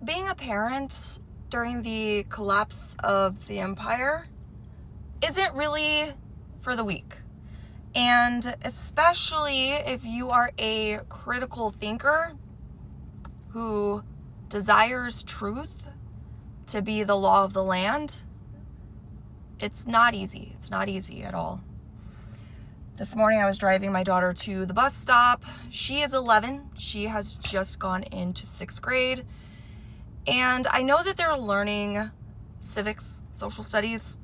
being a parent during the collapse of the empire isn't really for the weak. And especially if you are a critical thinker who desires truth to be the law of the land, it's not easy. It's not easy at all. This morning I was driving my daughter to the bus stop. She is 11. She has just gone into 6th grade. And I know that they're learning civics, social studies.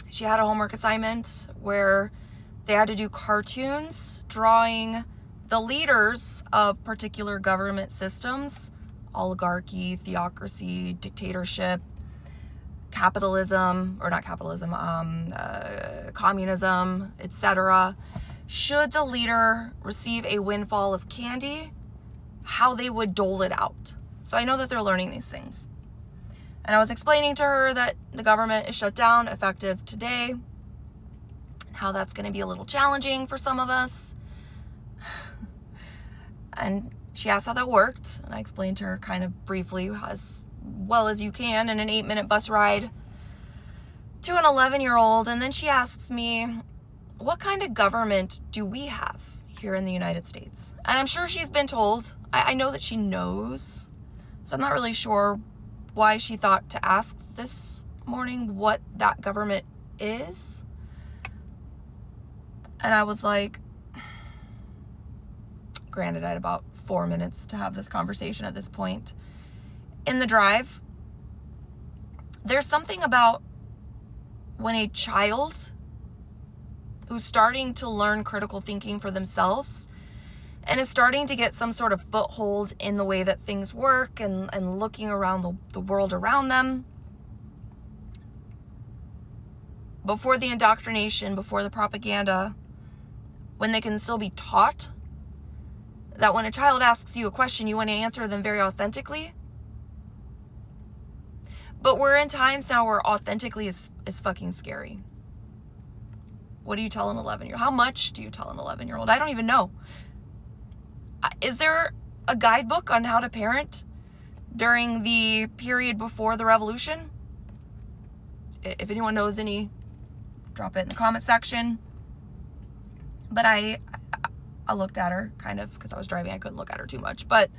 She had a homework assignment where they had to do cartoons drawing the leaders of particular government systems: oligarchy, theocracy, dictatorship, capitalism, or not capitalism, communism, etc. Should the leader receive a windfall of candy, how they would dole it out. So I know that they're learning these things. And I was explaining to her that the government is shut down effective today, and how that's going to be a little challenging for some of us. And she asked how that worked, and I explained to her kind of briefly, as well as you can, in an 8-minute bus ride to an 11-year-old. And then she asks me, what kind of government do we have here in the United States? And I'm sure she's been told. I know that she knows. So I'm not really sure why she thought to ask this morning what that government is. And I was like, granted, I had about 4 minutes to have this conversation at this point in the drive. There's something about when a child who's starting to learn critical thinking for themselves and is starting to get some sort of foothold in the way that things work and looking around the world around them, before the indoctrination, before the propaganda, when they can still be taught that when a child asks you a question, you want to answer them very authentically. But we're in times now where authentically is fucking scary. What do you tell an 11-year-old? How much do you tell an 11-year-old? I don't even know. Is there a guidebook on how to parent during the period before the revolution? If anyone knows any, drop it in the comment section. But I looked at her kind of, because I was driving, I couldn't look at her too much. But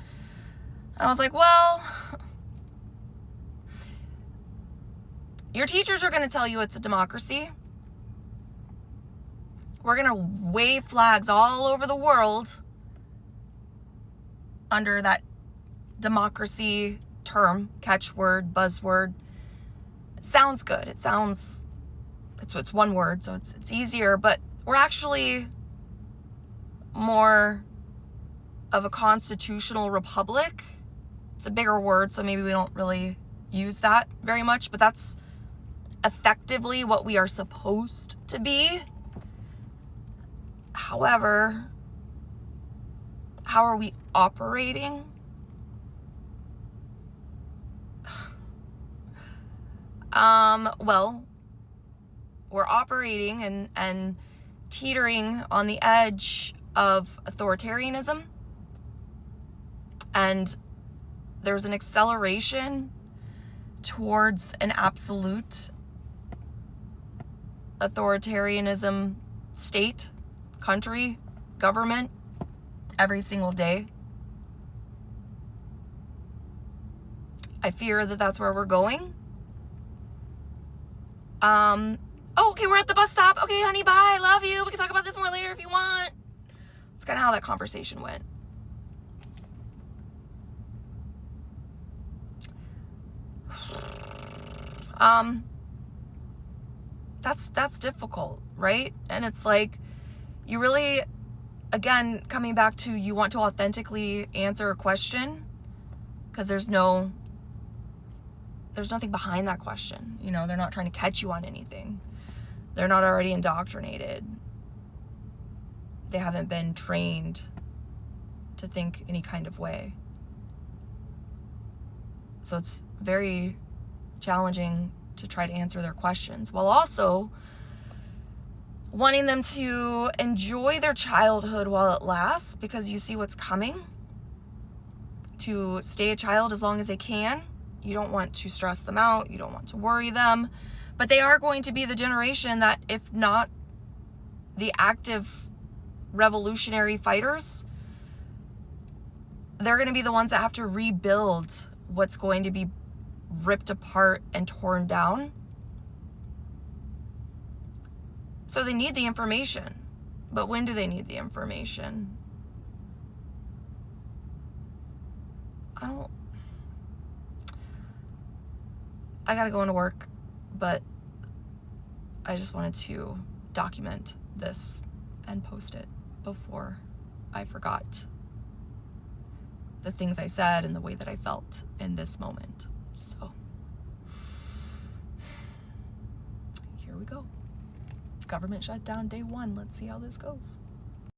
I was like, well, your teachers are going to tell you it's a democracy. We're going to wave flags all over the world under that democracy term, catchword, buzzword. It sounds good. It's one word, so it's easier, but we're actually more of a constitutional republic. It's a bigger word, so maybe we don't really use that very much, but that's effectively what we are supposed to be. However, how are we operating? Well, we're operating and teetering on the edge of authoritarianism, and there's an acceleration towards an absolute authoritarianism state, country, government every single day. I fear that that's where we're going. Okay, we're at the bus stop. Okay, honey, bye. I love you. We can talk about this more later if you want. It's kind of how that conversation went. That's difficult, right? And it's like, you really, again, coming back to, you want to authentically answer a question because there's nothing behind that question. You know, they're not trying to catch you on anything. They're not already indoctrinated. They haven't been trained to think any kind of way. So it's very challenging to try to answer their questions while also wanting them to enjoy their childhood while it lasts, because you see what's coming. to stay a child as long as they can. You don't want to stress them out. You don't want to worry them. But they are going to be the generation that, if not the active revolutionary fighters, they're going to be the ones that have to rebuild what's going to be ripped apart and torn down. So they need the information. But when do they need the information? I gotta go into work, but I just wanted to document this and post it before I forgot the things I said and the way that I felt in this moment. So here we go. Government shutdown day 1. Let's see how this goes.